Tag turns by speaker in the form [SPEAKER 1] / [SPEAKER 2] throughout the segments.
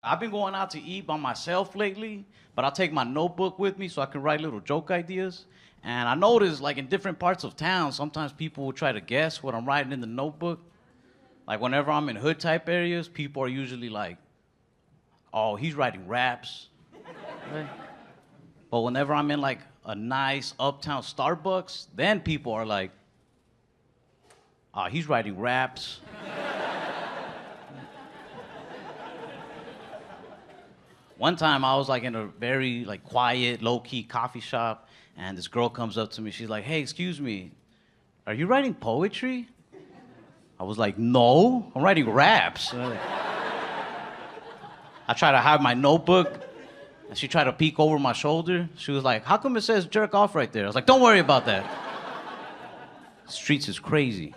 [SPEAKER 1] I've been going out to eat by myself lately, but I take my notebook with me so I can write little joke ideas. And I notice, like in different parts of town, sometimes people will try to guess what I'm writing in the notebook. Like whenever I'm in hood type areas, people are usually like, "Oh, he's writing raps." Right? But whenever I'm in like a nice uptown Starbucks, then people are like, "Oh, he's writing raps." One time I was like in a very like quiet, low-key coffee shop, and this girl comes up to me. She's like, "Hey, excuse me, are you writing poetry?" I was like, "No, I'm writing raps." I tried to hide my notebook, and she tried to peek over my shoulder. She was like, "How come it says jerk off right there?" I was like, "Don't worry about that. Streets is crazy.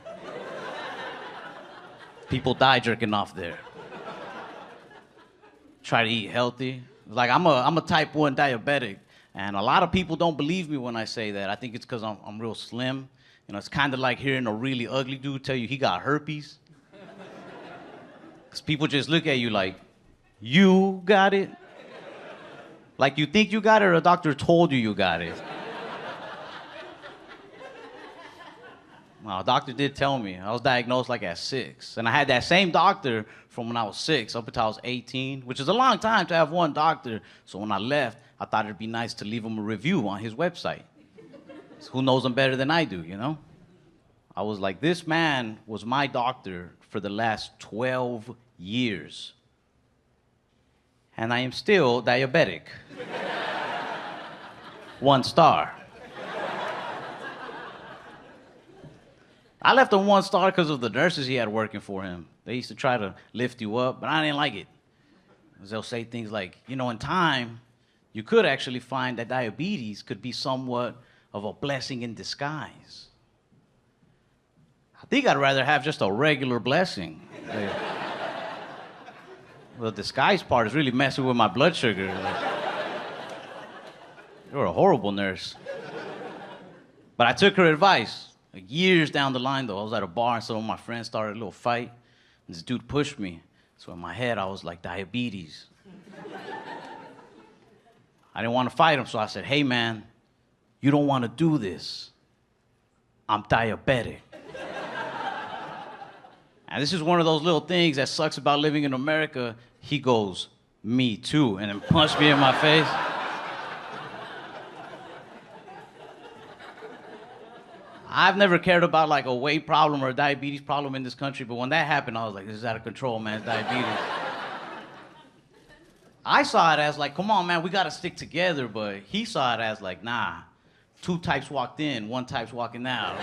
[SPEAKER 1] People die jerking off there." Try to eat healthy. Like I'm a type 1 diabetic, and a lot of people don't believe me when I say that. I think it's because I'm real slim. You know, it's kind of like hearing a really ugly dude tell you he got herpes. Because people just look at you like, you got it? Like you think you got it or a doctor told you you got it? Well, a doctor did tell me. I was diagnosed like at 6. And I had that same doctor from when I was 6 up until I was 18, which is a long time to have one doctor. So when I left, I thought it'd be nice to leave him a review on his website. So who knows him better than I do, you know? I was like, this man was my doctor for the last 12 years. And I am still diabetic. 1 star. I left him 1 star because of the nurses he had working for him. They used to try to lift you up, but I didn't like it. 'Cause they'll say things like, you know, in time, you could actually find that diabetes could be somewhat of a blessing in disguise. I think I'd rather have just a regular blessing. The disguise part is really messing with my blood sugar. You're a horrible nurse. But I took her advice. Like years down the line, though, I was at a bar and some of my friends started a little fight. And this dude pushed me. So in my head, I was like, diabetes. I didn't want to fight him, so I said, hey, man, you don't want to do this. I'm diabetic. And this is one of those little things that sucks about living in America. He goes, me too, and then punched me in my face. I've never cared about like a weight problem or a diabetes problem in this country, but when that happened, I was like, this is out of control, man, it's diabetes. I saw it as like, come on, man, we gotta stick together, but he saw it as like, nah, 2 types walked in, 1 type's walking out.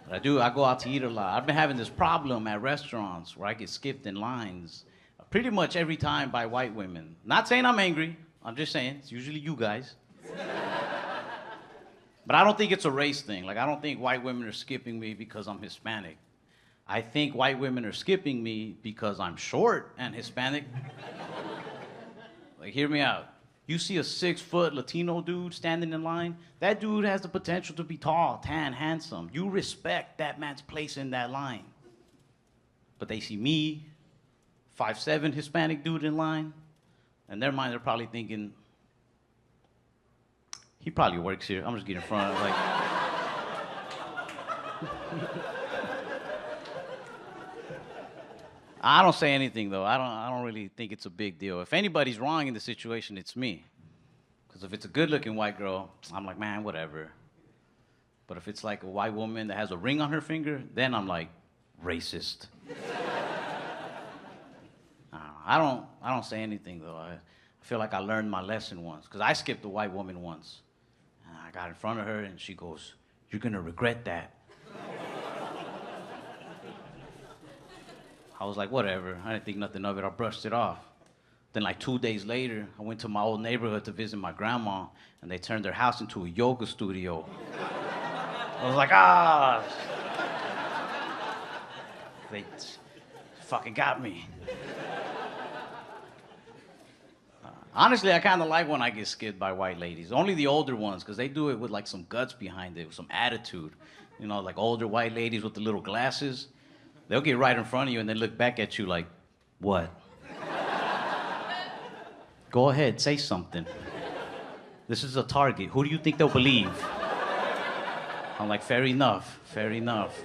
[SPEAKER 1] But I go out to eat a lot. I've been having this problem at restaurants where I get skipped in lines pretty much every time by white women. Not saying I'm angry, I'm just saying, it's usually you guys. But I don't think it's a race thing. Like, I don't think white women are skipping me because I'm Hispanic. I think white women are skipping me because I'm short and Hispanic. Like, hear me out. You see a 6-foot Latino dude standing in line, that dude has the potential to be tall, tan, handsome. You respect that man's place in that line. But they see me, 5'7" Hispanic dude in line, in their mind they're probably thinking, he probably works here. I'm just getting in front of like. I don't say anything though. I don't really think it's a big deal. If anybody's wrong in the situation, it's me. Because if it's a good-looking white girl, I'm like, man, whatever. But if it's like a white woman that has a ring on her finger, then I'm like, racist. I don't say anything though. I feel like I learned my lesson once. Because I skipped a white woman once. I got in front of her and she goes, you're gonna regret that. I was like, whatever. I didn't think nothing of it. I brushed it off. Then like 2 days later, I went to my old neighborhood to visit my grandma and they turned their house into a yoga studio. I was like, ah. They fucking got me. Honestly, I kind of like when I get skipped by white ladies. Only the older ones, because they do it with like some guts behind it, with some attitude. You know, like older white ladies with the little glasses. They'll get right in front of you and then look back at you like, what? Go ahead, say something. This is a target. Who do you think they'll believe? I'm like, fair enough, fair enough.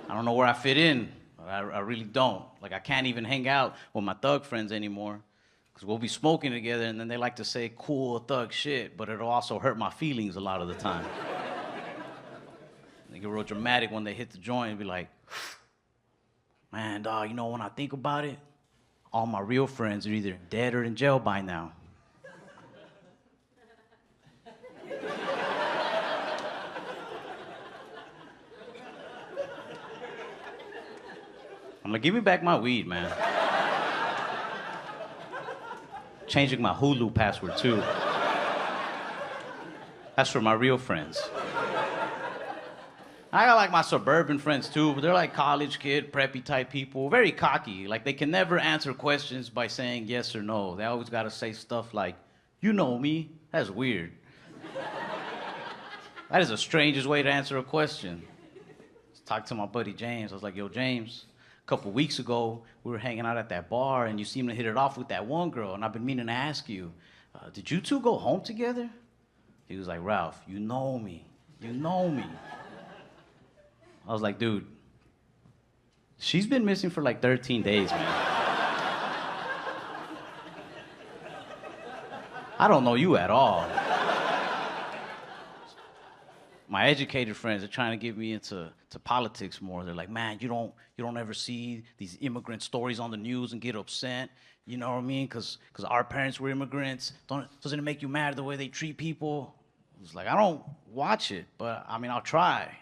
[SPEAKER 1] I don't know where I fit in. I really don't. Like, I can't even hang out with my thug friends anymore because we'll be smoking together and then they like to say cool thug shit, but it'll also hurt my feelings a lot of the time. They get real dramatic when they hit the joint and be like, man, dog, you know, when I think about it, all my real friends are either dead or in jail by now. I'm like, give me back my weed, man. Changing my Hulu password, too. That's for my real friends. I got like my suburban friends too, but they're like college kid, preppy type people, very cocky. Like they can never answer questions by saying yes or no. They always gotta say stuff like, you know me. That's weird. That is the strangest way to answer a question. Talked to my buddy James. I was like, yo, James, a couple weeks ago, we were hanging out at that bar and you seemed to hit it off with that one girl, and I've been meaning to ask you, did you two go home together? He was like, Ralph, you know me. You know me. I was like, dude, she's been missing for like 13 days, man. I don't know you at all. My educated friends are trying to get me into politics more. They're like, man, you don't ever see these immigrant stories on the news and get upset. You know what I mean? Because our parents were immigrants. Doesn't it make you mad the way they treat people? I was like, I don't watch it, but I mean, I'll try.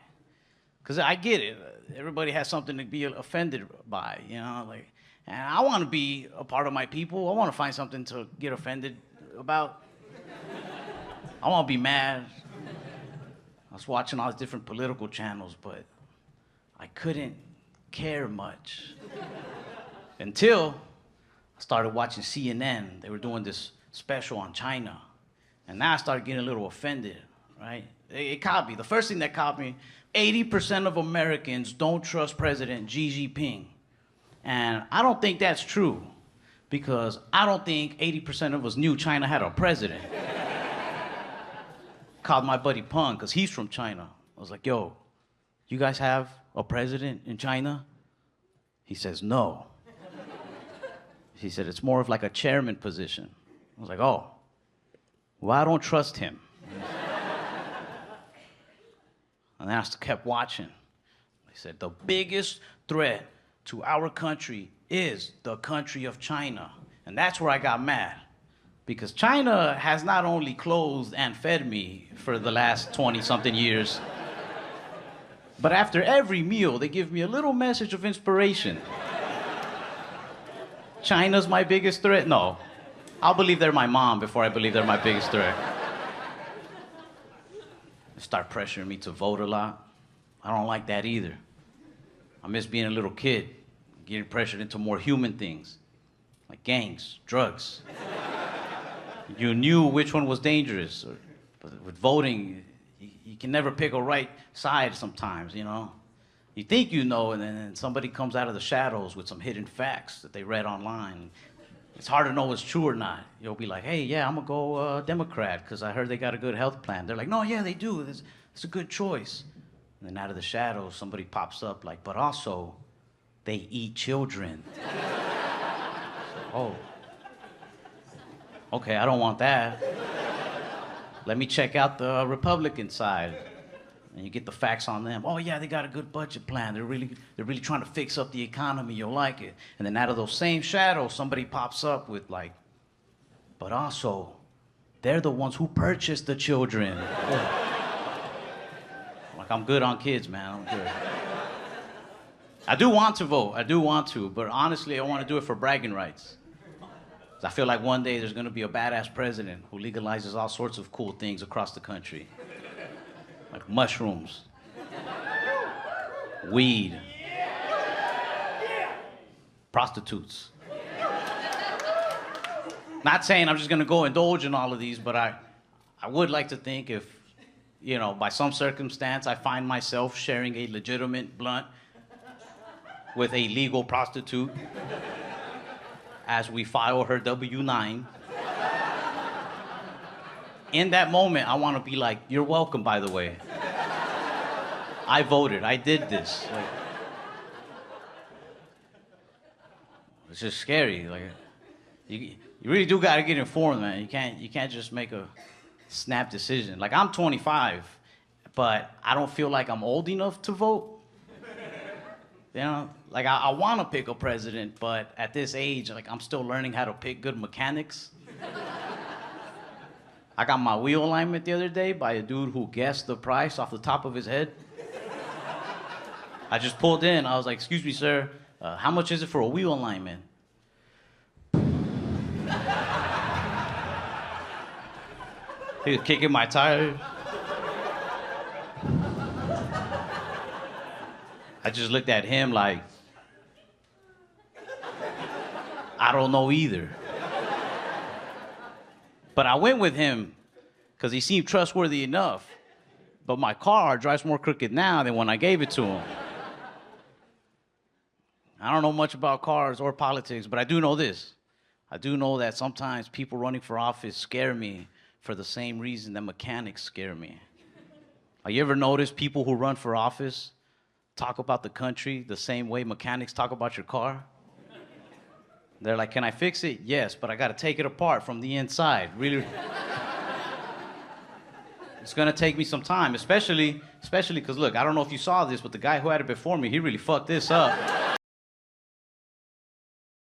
[SPEAKER 1] Because I get it. Everybody has something to be offended by, you know? Like, and I want to be a part of my people. I want to find something to get offended about. I want to be mad. I was watching all these different political channels, but I couldn't care much. Until I started watching CNN. They were doing this special on China. And now I started getting a little offended, right? It caught me. The first thing that caught me, 80% of Americans don't trust President Xi Jinping. And I don't think that's true, because I don't think 80% of us knew China had a president. Called my buddy Peng, because he's from China. I was like, yo, you guys have a president in China? He says, no. He said, it's more of like a chairman position. I was like, oh, well, I don't trust him. And then I kept watching. They said, the biggest threat to our country is the country of China. And that's where I got mad. Because China has not only clothed and fed me for the last 20-something years, but after every meal, they give me a little message of inspiration. China's my biggest threat? No. I'll believe they're my mom before I believe they're my biggest threat. They start pressuring me to vote a lot. I don't like that either. I miss being a little kid, getting pressured into more human things, like gangs, drugs. You knew which one was dangerous. But with voting, you can never pick a right side sometimes, you know? You think you know, and then somebody comes out of the shadows with some hidden facts that they read online. It's hard to know what's true or not. You'll be like, hey, yeah, I'm gonna go Democrat because I heard they got a good health plan. They're like, no, yeah, they do. It's a good choice. And then out of the shadows, somebody pops up like, but also, they eat children. Oh. Okay, I don't want that. Let me check out the Republican side. And you get the facts on them. Oh yeah, they got a good budget plan. They're really trying to fix up the economy. You'll like it. And then out of those same shadows, somebody pops up with like, but also, they're the ones who purchased the children. Like, I'm good on kids, man. I'm good. I do want to vote. I do want to, but honestly, I want to do it for bragging rights. I feel like one day there's gonna be a badass president who legalizes all sorts of cool things across the country. Like mushrooms, weed, prostitutes. Not saying I'm just gonna go indulge in all of these, but I would like to think if, you know, by some circumstance I find myself sharing a legitimate blunt with a legal prostitute as we file her W-9. in that moment, I want to be like, you're welcome, by the way. I voted. I did this. Like, it's just scary. Like, you really do got to get informed, man. You can't just make a snap decision. Like, I'm 25, but I don't feel like I'm old enough to vote. You know, like I want to pick a president, but at this age, like I'm still learning how to pick good mechanics. I got my wheel alignment the other day by a dude who guessed the price off the top of his head. I just pulled in. I was like, "Excuse me, sir, how much is it for a wheel alignment?" He was kicking my tires. I just looked at him like, I don't know either. But I went with him because he seemed trustworthy enough. But my car drives more crooked now than when I gave it to him. I don't know much about cars or politics, but I do know this. I do know that sometimes people running for office scare me for the same reason that mechanics scare me. Have you ever noticed people who run for office talk about the country the same way mechanics talk about your car? They're like, can I fix it? Yes, but I gotta take it apart from the inside. Really, it's gonna take me some time, especially because look, I don't know if you saw this, but the guy who had it before me, he really fucked this up.